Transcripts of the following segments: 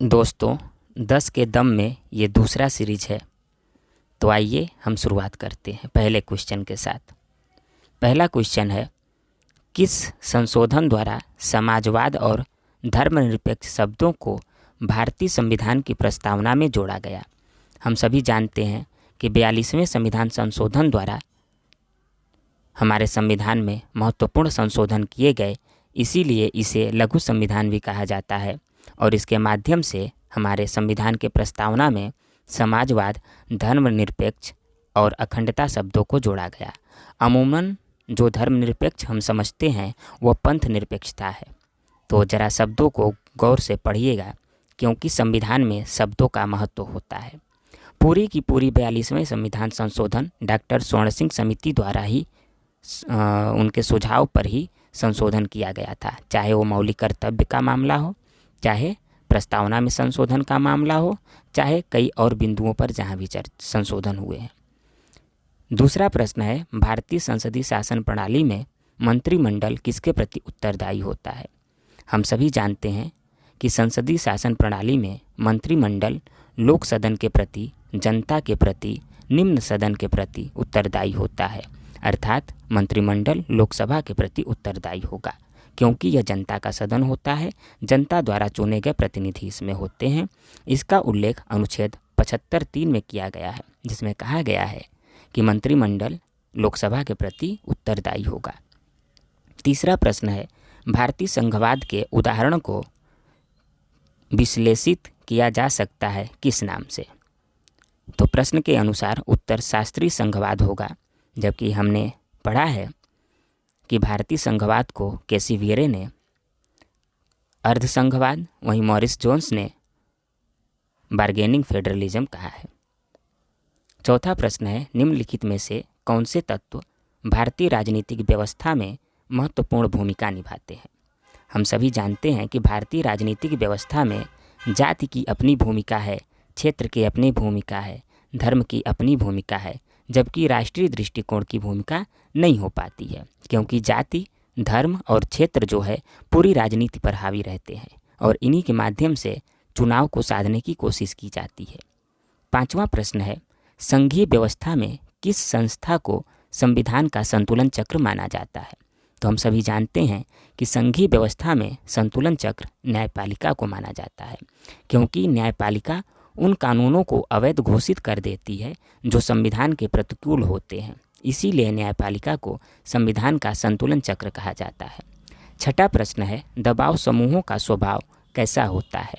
दोस्तों 10 के दम में ये दूसरा सीरीज है। तो आइए हम शुरुआत करते हैं पहले क्वेश्चन के साथ। पहला क्वेश्चन है, किस संशोधन द्वारा समाजवाद और धर्मनिरपेक्ष शब्दों को भारतीय संविधान की प्रस्तावना में जोड़ा गया। हम सभी जानते हैं कि 42वें संविधान संशोधन द्वारा हमारे संविधान में महत्वपूर्ण संशोधन किए गए, इसीलिए इसे लघु संविधान भी कहा जाता है और इसके माध्यम से हमारे संविधान के प्रस्तावना में समाजवाद, धर्मनिरपेक्ष और अखंडता शब्दों को जोड़ा गया। अमूमन जो धर्मनिरपेक्ष हम समझते हैं वह पंथ निरपेक्षता है। तो जरा शब्दों को गौर से पढ़िएगा, क्योंकि संविधान में शब्दों का महत्व होता है। पूरी की पूरी 42वें संविधान संशोधन डॉक्टर स्वर्ण सिंह समिति द्वारा ही उनके सुझाव पर ही संशोधन किया गया था, चाहे वो मौलिक कर्तव्य का मामला हो, चाहे प्रस्तावना में संशोधन का मामला हो, चाहे कई और बिंदुओं पर जहाँ भी संशोधन हुए हैं। दूसरा प्रश्न है, भारतीय संसदीय शासन प्रणाली में मंत्रिमंडल किसके प्रति उत्तरदायी होता है। हम सभी जानते हैं कि संसदीय शासन प्रणाली में मंत्रिमंडल लोक सदन के प्रति, जनता के प्रति, निम्न सदन के प्रति उत्तरदायी होता है। अर्थात मंत्रिमंडल लोकसभा के प्रति उत्तरदायी होगा, क्योंकि यह जनता का सदन होता है, जनता द्वारा चुने गए प्रतिनिधि इसमें होते हैं। इसका उल्लेख अनुच्छेद 75(3) में किया गया है, जिसमें कहा गया है कि मंत्रिमंडल लोकसभा के प्रति उत्तरदायी होगा। तीसरा प्रश्न है, भारतीय संघवाद के उदाहरण को विश्लेषित किया जा सकता है किस नाम से। तो प्रश्न के अनुसार उत्तर शास्त्रीय संघवाद होगा, जबकि हमने पढ़ा है कि भारतीय संघवाद को कैसिवियरे ने अर्ध संघवाद, वहीं मॉरिस जोन्स ने बार्गेनिंग फेडरलिज्म कहा है। चौथा प्रश्न है, निम्नलिखित में से कौन से तत्व भारतीय राजनीतिक व्यवस्था में महत्वपूर्ण भूमिका निभाते हैं। हम सभी जानते हैं कि भारतीय राजनीतिक व्यवस्था में जाति की अपनी भूमिका है, क्षेत्र की अपनी भूमिका है, धर्म की अपनी भूमिका है, जबकि राष्ट्रीय दृष्टिकोण की भूमिका नहीं हो पाती है, क्योंकि जाति, धर्म और क्षेत्र जो है पूरी राजनीति पर हावी रहते हैं और इन्हीं के माध्यम से चुनाव को साधने की कोशिश की जाती है। पांचवा प्रश्न है, संघीय व्यवस्था में किस संस्था को संविधान का संतुलन चक्र माना जाता है। तो हम सभी जानते हैं कि संघीय व्यवस्था में संतुलन चक्र न्यायपालिका को माना जाता है, क्योंकि न्यायपालिका उन कानूनों को अवैध घोषित कर देती है जो संविधान के प्रतिकूल होते हैं, इसीलिए न्यायपालिका को संविधान का संतुलन चक्र कहा जाता है। छठा प्रश्न है, दबाव समूहों का स्वभाव कैसा होता है।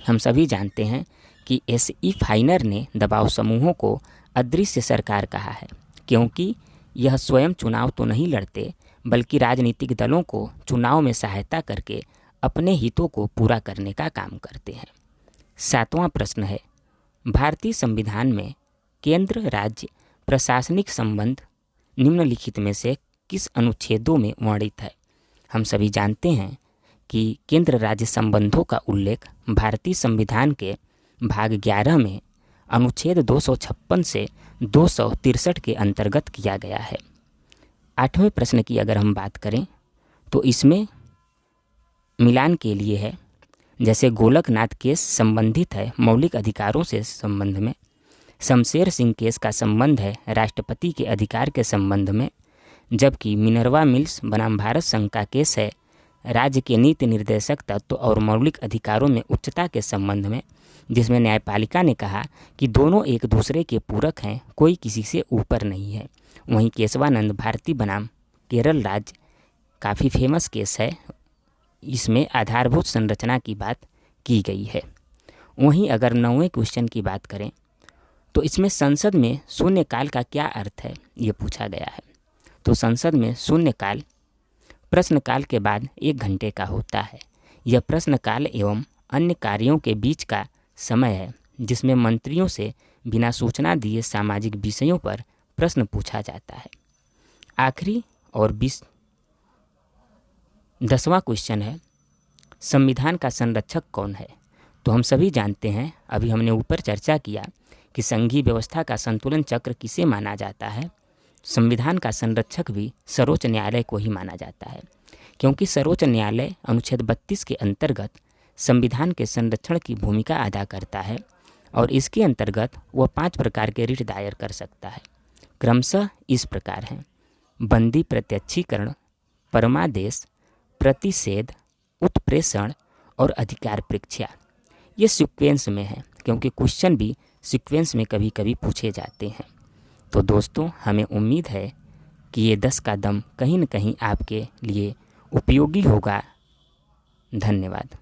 हम सभी जानते हैं कि S.E. फाइनर ने दबाव समूहों को अदृश्य सरकार कहा है, क्योंकि यह स्वयं चुनाव तो नहीं लड़ते, बल्कि राजनीतिक दलों को चुनाव में सहायता करके अपने हितों को पूरा करने का काम करते हैं। सातवां प्रश्न है, भारतीय संविधान में केंद्र राज्य प्रशासनिक संबंध निम्नलिखित में से किस अनुच्छेदों में वर्णित है। हम सभी जानते हैं कि केंद्र राज्य संबंधों का उल्लेख भारतीय संविधान के भाग 11 में अनुच्छेद 256 से 263 के अंतर्गत किया गया है। आठवें प्रश्न की अगर हम बात करें तो इसमें मिलान के लिए है, जैसे गोलकनाथ केस संबंधित है मौलिक अधिकारों से संबंध में, शमशेर सिंह केस का संबंध है राष्ट्रपति के अधिकार के संबंध में, जबकि मिनर्वा मिल्स बनाम भारत संघ का केस है राज्य के नीति निर्देशक तत्व और मौलिक अधिकारों में उच्चता के संबंध में, जिसमें न्यायपालिका ने कहा कि दोनों एक दूसरे के पूरक हैं, कोई किसी से ऊपर नहीं है। वहीं केशवानंद भारती बनाम केरल राज्य काफ़ी फेमस केस है, इसमें आधारभूत संरचना की बात की गई है। वहीं अगर 9वें क्वेश्चन की बात करें तो इसमें संसद में शून्यकाल का क्या अर्थ है, ये पूछा गया है। तो संसद में शून्यकाल प्रश्नकाल के बाद 1 घंटे का होता है। यह प्रश्नकाल एवं अन्य कार्यों के बीच का समय है, जिसमें मंत्रियों से बिना सूचना दिए सामाजिक विषयों पर प्रश्न पूछा जाता है। आखिरी और 10वां क्वेश्चन है, संविधान का संरक्षक कौन है। तो हम सभी जानते हैं, अभी हमने ऊपर चर्चा किया कि संघीय व्यवस्था का संतुलन चक्र किसे माना जाता है। संविधान का संरक्षक भी सर्वोच्च न्यायालय को ही माना जाता है, क्योंकि सर्वोच्च न्यायालय अनुच्छेद 32 के अंतर्गत संविधान के संरक्षण की भूमिका अदा करता है और इसके अंतर्गत वह 5 प्रकार के रिट दायर कर सकता है। क्रमशः इस प्रकार हैं: बंदी प्रत्यक्षीकरण, परमादेश, प्रतिषेध, उत्प्रेषण और अधिकार परीक्षा। ये सीक्वेंस में है क्योंकि क्वेश्चन भी सीक्वेंस में कभी कभी पूछे जाते हैं। तो दोस्तों, हमें उम्मीद है कि ये 10 का दम कहीं न कहीं आपके लिए उपयोगी होगा। धन्यवाद।